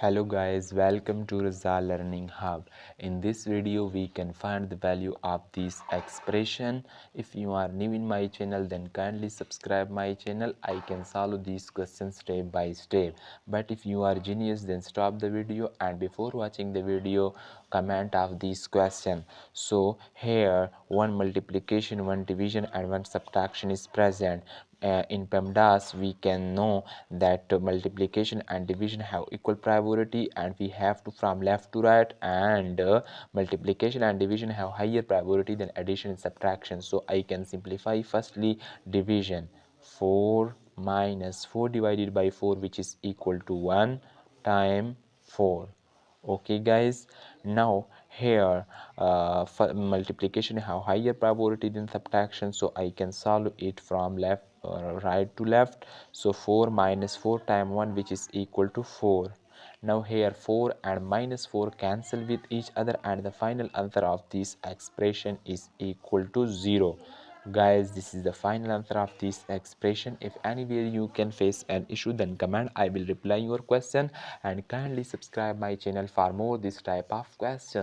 Hello guys, welcome to Rizal Learning Hub. In this video we can find the value of this expression. If you are new in my channel, then kindly subscribe my channel. I can solve these questions step by step. But if you are genius, then stop the video and before watching the video comment of this question. So here one multiplication, one division and one subtraction is present. In PEMDAS we can know that multiplication and division have equal priority, and we have to from left to right, and multiplication and division have higher priority than addition and subtraction. So I can simplify firstly division. 4 minus 4 divided by 4, which is equal to 1 time 4. Okay guys, now here for multiplication have higher probability than subtraction, so I can solve it from left right to left. So 4 minus 4 times 1, which is equal to 4. Now here 4 and minus 4 cancel with each other, and the final answer of this expression is equal to 0. Guys, this is the final answer of this expression. If anywhere you can face an issue, then comment, I will reply your question, and kindly subscribe my channel for more this type of questions.